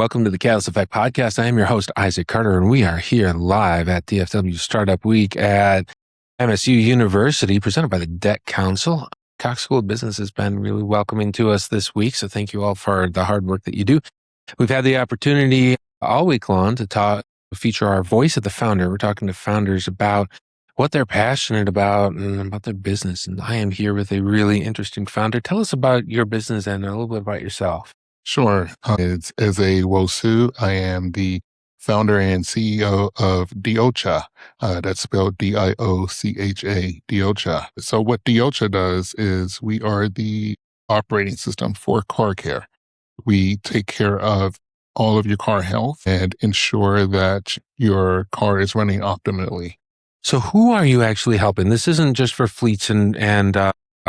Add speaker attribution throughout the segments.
Speaker 1: welcome to the Catalyst Effect Podcast. I am your host, Isaac Carter, and we are here live at DFW Startup Week at MSU University, presented by the Debt Council. Cox School of Business has been really welcoming to us this week, so thank you all for the hard work that you do. We've had the opportunity all week long to feature our Voice of the Founder. We're talking to founders about what they're passionate about and about their business. And I am here with a really interesting founder. Tell us about your business and a little bit about yourself.
Speaker 2: Sure. It's Eze Wosu. I am the founder and CEO of DioCha. That's spelled DIOCHA, DioCha. So what DioCha does is we are the operating system for car care. We take care of all of your car health and ensure that your car is running optimally.
Speaker 1: So who are you actually helping? This isn't just for fleets and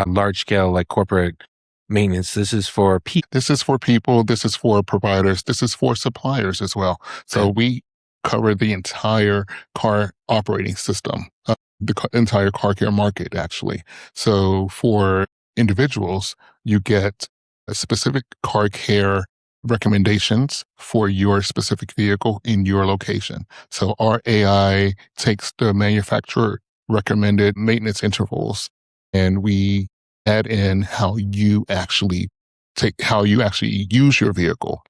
Speaker 1: large scale like corporate maintenance. This is for people.
Speaker 2: This is for people. This is for providers. This is for suppliers as well. So we cover the entire car operating system, the entire car care market, actually. So for individuals, you get a specific car care recommendations for your specific vehicle in your location. So our AI takes the manufacturer recommended maintenance intervals, and we add in how you actually use your vehicle.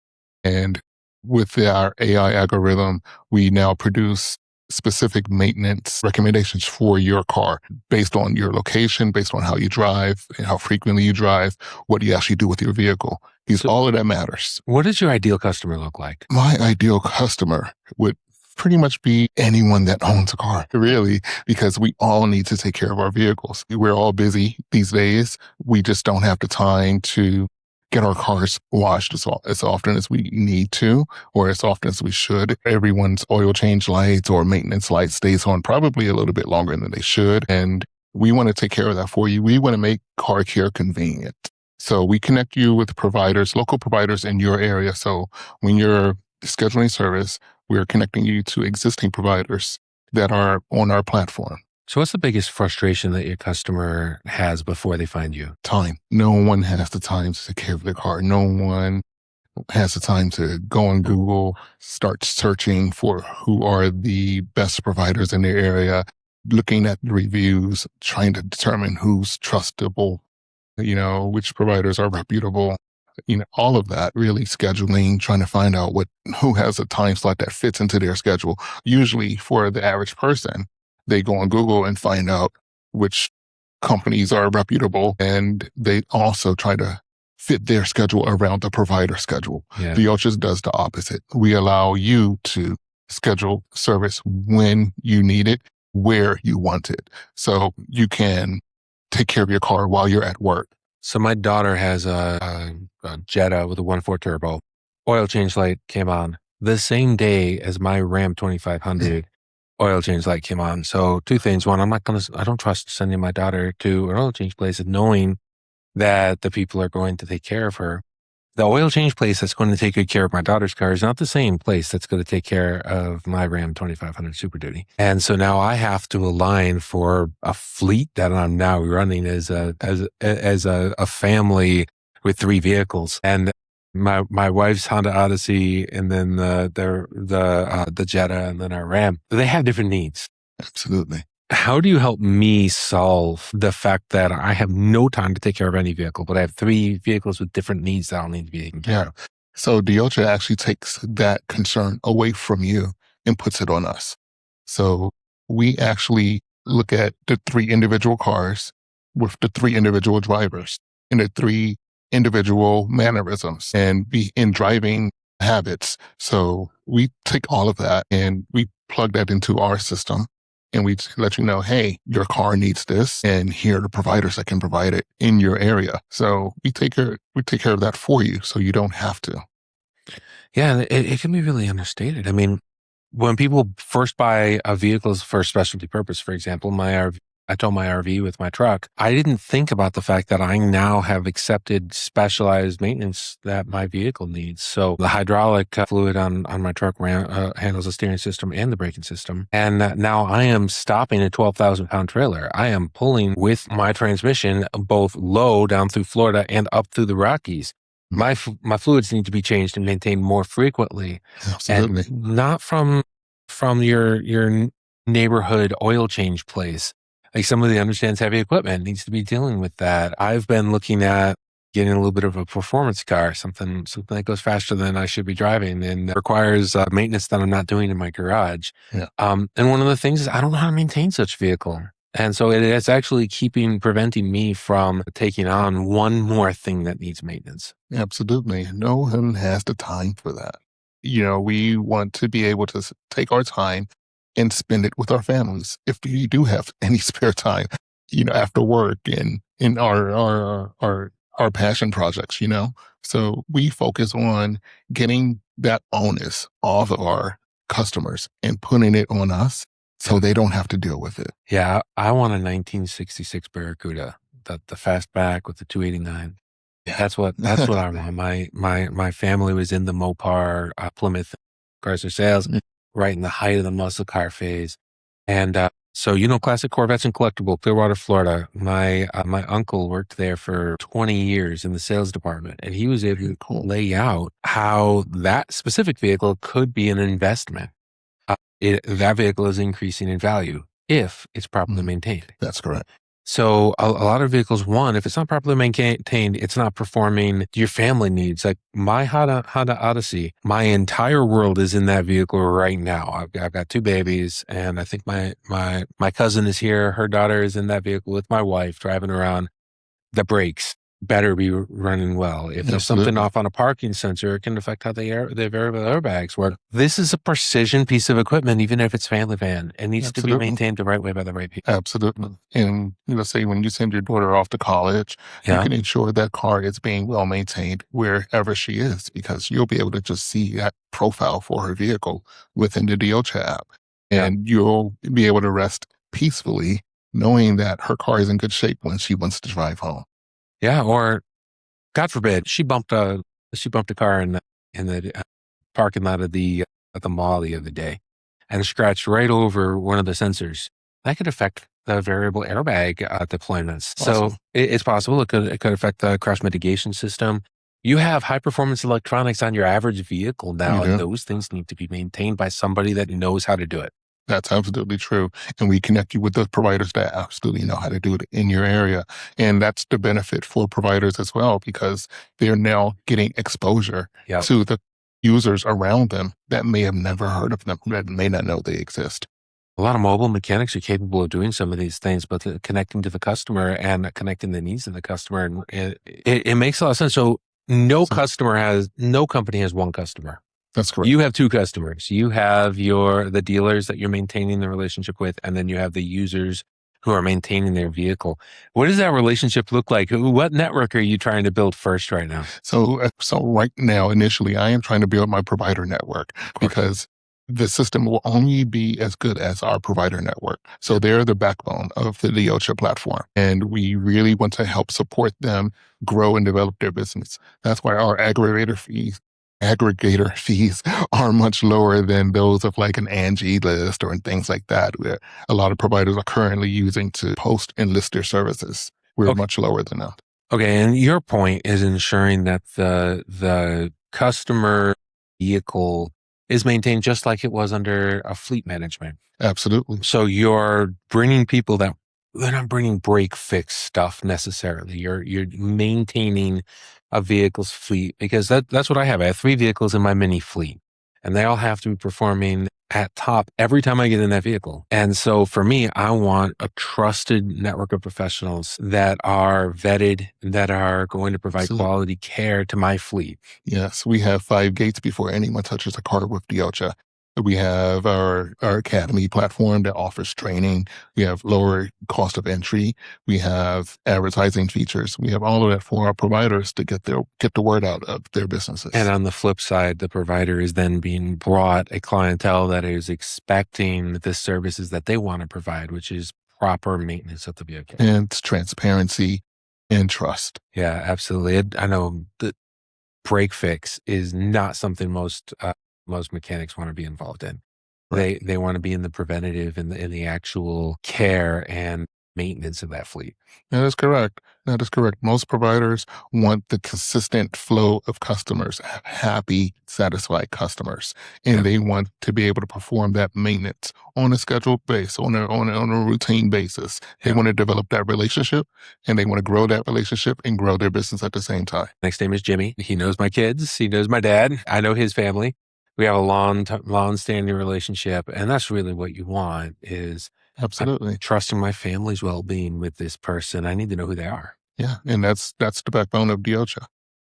Speaker 2: And with our AI algorithm, we now produce specific maintenance recommendations for your car based on your location, based on how you drive and how frequently you drive, what you actually do with your vehicle. Because all of that matters.
Speaker 1: What does your ideal customer look like?
Speaker 2: My ideal customer would pretty much be anyone that owns a car, really, because we all need to take care of our vehicles. We're all busy these days. We just don't have the time to get our cars washed as often as we need to, or as often as we should. Everyone's oil change lights or maintenance lights stays on probably a little bit longer than they should. And we want to take care of that for you. We want to make car care convenient. So we connect you with providers, local providers in your area. So when you're scheduling service, we're connecting you to existing providers that are on our platform.
Speaker 1: So what's the biggest frustration that your customer has before they find you?
Speaker 2: Time. No one has the time to take care of their car. No one has the time to go on Google, start searching for who are the best providers in their area, looking at the reviews, trying to determine who's trustable, which providers are reputable. All of that, really scheduling, trying to find out who has a time slot that fits into their schedule. Usually for the average person, they go on Google and find out which companies are reputable, and they also try to fit their schedule around the provider schedule.
Speaker 1: Yeah.
Speaker 2: DioCha does the opposite. We allow you to schedule service when you need it, where you want it. So you can take care of your car while you're at work.
Speaker 1: So my daughter has a Jetta with a 1.4 turbo. Oil change light came on the same day as my Ram 2500 oil change light came on. So two things. One, I don't trust sending my daughter to an oil change place and knowing that the people are going to take care of her. The oil change place that's going to take good care of my daughter's car is not the same place that's going to take care of my Ram 2500 Super Duty. And so now I have to align for a fleet that I'm now running as a family with 3 vehicles. And my wife's Honda Odyssey, and then the Jetta, and then our Ram. They have different needs.
Speaker 2: Absolutely.
Speaker 1: How do you help me solve the fact that I have no time to take care of any vehicle, but I have 3 vehicles with different needs that I'll need to be taken care of?
Speaker 2: So DioCha actually takes that concern away from you and puts it on us. So we actually look at the 3 individual cars with the 3 individual drivers and the 3 individual mannerisms and in driving habits. So we take all of that and we plug that into our system. And we let you know, hey, your car needs this, and here are the providers that can provide it in your area. So we take care of that for you, so you don't have to.
Speaker 1: Yeah, it can be really understated. I mean, when people first buy a vehicle for a specialty purpose, for example, I tow my RV with my truck. I didn't think about the fact that I now have accepted specialized maintenance that my vehicle needs. So the hydraulic fluid on my truck handles the steering system and the braking system. And now I am stopping a 12,000-pound trailer. I am pulling with my transmission both low down through Florida and up through the Rockies. my fluids need to be changed and maintained more frequently, and
Speaker 2: Absolutely.
Speaker 1: not from your neighborhood oil change place. Like somebody that understands heavy equipment needs to be dealing with that. I've been looking at getting a little bit of a performance car, something that goes faster than I should be driving and requires maintenance that I'm not doing in my garage.
Speaker 2: Yeah.
Speaker 1: And one of the things is I don't know how to maintain such vehicle. And so it's actually preventing me from taking on one more thing that needs maintenance.
Speaker 2: Absolutely. No one has the time for that. We want to be able to take our time and spend it with our families. If we do have any spare time, after work and in our passion projects. So we focus on getting that onus off of our customers and putting it on us so
Speaker 1: Yeah.
Speaker 2: they don't have to deal with it.
Speaker 1: Yeah, I want a 1966 Barracuda, the fastback with the 289.
Speaker 2: Yeah.
Speaker 1: That's what I want. My family was in the Mopar Plymouth Chrysler sales, right in the height of the muscle car phase, and so classic Corvettes and collectible, Clearwater, Florida. My uncle worked there for 20 years in the sales department, and he was able to
Speaker 2: Cool.
Speaker 1: lay out how that specific vehicle could be an investment. That vehicle is increasing in value if it's properly maintained.
Speaker 2: That's correct.
Speaker 1: So a lot of vehicles, one, if it's not properly maintained, it's not performing your family needs. Like my Honda Odyssey, my entire world is in that vehicle right now. I've got two babies, and I think my cousin is here. Her daughter is in that vehicle with my wife driving around. The brakes better be running well. If there's something
Speaker 2: Absolutely.
Speaker 1: off on a parking sensor, it can affect how the variable airbags work. This is a precision piece of equipment, even if it's family van. It needs to be
Speaker 2: Absolutely.
Speaker 1: maintained the right way by the right people.
Speaker 2: Absolutely. And say when you send your daughter off to college, you
Speaker 1: Yeah.
Speaker 2: can ensure that car is being well maintained wherever she is, because you'll be able to just see that profile for her vehicle within the DioCha app.
Speaker 1: Yeah.
Speaker 2: And you'll be able to rest peacefully knowing that her car is in good shape when she wants to drive home.
Speaker 1: Yeah. Or God forbid, she bumped a car in the parking lot of the mall the other day and scratched right over one of the sensors. That could affect the variable airbag deployments. So
Speaker 2: Awesome.
Speaker 1: it's possible it could affect the crash mitigation system. You have high performance electronics on your average vehicle
Speaker 2: You
Speaker 1: now, and
Speaker 2: do.
Speaker 1: those things need to be maintained by somebody that knows how to do it.
Speaker 2: That's absolutely true. And we connect you with those providers that absolutely know how to do it in your area. And that's the benefit for providers as well, because they're now getting exposure
Speaker 1: Yeah.
Speaker 2: to the users around them that may have never heard of them, that may not know they exist.
Speaker 1: A lot of mobile mechanics are capable of doing some of these things, but connecting to the customer and connecting the needs of the customer, and it makes a lot of sense. So no
Speaker 2: So
Speaker 1: company has one customer.
Speaker 2: that's correct.
Speaker 1: You have two customers. You have the dealers that you're maintaining the relationship with, and then you have the users who are maintaining their vehicle. What does that relationship look like? What network are you trying to build first right now?
Speaker 2: So right now, initially, I am trying to build my provider network, because the system will only be as good as our provider network. So they're the backbone of the DioCha platform, and we really want to help support them grow and develop their business. That's why our aggregator fees are much lower than those of like an Angie list or things like that, where a lot of providers are currently using to post and list their services. We're
Speaker 1: Okay.
Speaker 2: much lower than that.
Speaker 1: Okay, and your point is ensuring that the customer vehicle is maintained just like it was under a fleet management.
Speaker 2: Absolutely.
Speaker 1: So you're bringing people that they're not bringing break fix stuff necessarily. You're maintaining a vehicle's fleet, because that's what I have. I have 3 vehicles in my mini fleet, and they all have to be performing at top every time I get in that vehicle. And so for me, I want a trusted network of professionals that are vetted, that are going to provide
Speaker 2: Absolutely.
Speaker 1: quality care to my fleet.
Speaker 2: Yes, we have 5 gates before anyone touches a car with DioCha. We have our academy platform that offers training. We have lower cost of entry. We have advertising features. We have all of that for our providers to get the word out of their businesses.
Speaker 1: And on the flip side, the provider is then being brought a clientele that is expecting the services that they want to provide, which is proper maintenance of the vehicle.
Speaker 2: And transparency and trust.
Speaker 1: Yeah, absolutely. I know the break fix is not something most mechanics want to be involved in.
Speaker 2: Right.
Speaker 1: They want to be in the preventative and in the actual care and maintenance of that fleet.
Speaker 2: That is correct. That is correct. Most providers want the consistent flow of customers, happy, satisfied customers, and
Speaker 1: Yeah.
Speaker 2: they want to be able to perform that maintenance on a scheduled basis, on a routine basis. They
Speaker 1: Yeah.
Speaker 2: want to develop that relationship, and they want to grow that relationship and grow their business at the same time.
Speaker 1: Next name is Jimmy. He knows my kids. He knows my dad. I know his family. We have a long-standing relationship, and that's really what you want is I'm
Speaker 2: Absolutely.
Speaker 1: trusting my family's well-being with this person. I need to know who they are.
Speaker 2: Yeah, and that's the backbone of DioCha.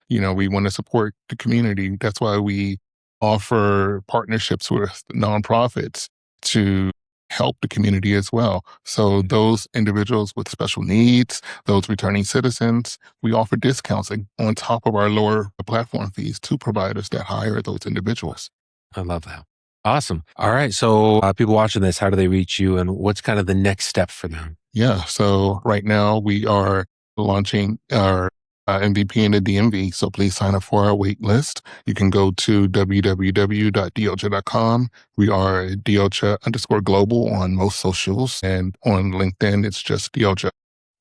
Speaker 2: We want to support the community. That's why we offer partnerships with nonprofits to help the community as well. So those individuals with special needs, those returning citizens, we offer discounts on top of our lower platform fees to providers that hire those individuals.
Speaker 1: I love that. Awesome. All right. So people watching this, how do they reach you and what's kind of the next step for them?
Speaker 2: Yeah. So right now we are launching our MVP in the DMV. So please sign up for our wait list. You can go to www.diocha.com. We are DioCha_global on most socials, and on LinkedIn, it's just DioCha.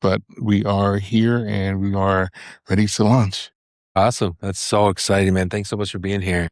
Speaker 2: But we are here and we are ready to launch.
Speaker 1: Awesome. That's so exciting, man. Thanks so much for being here.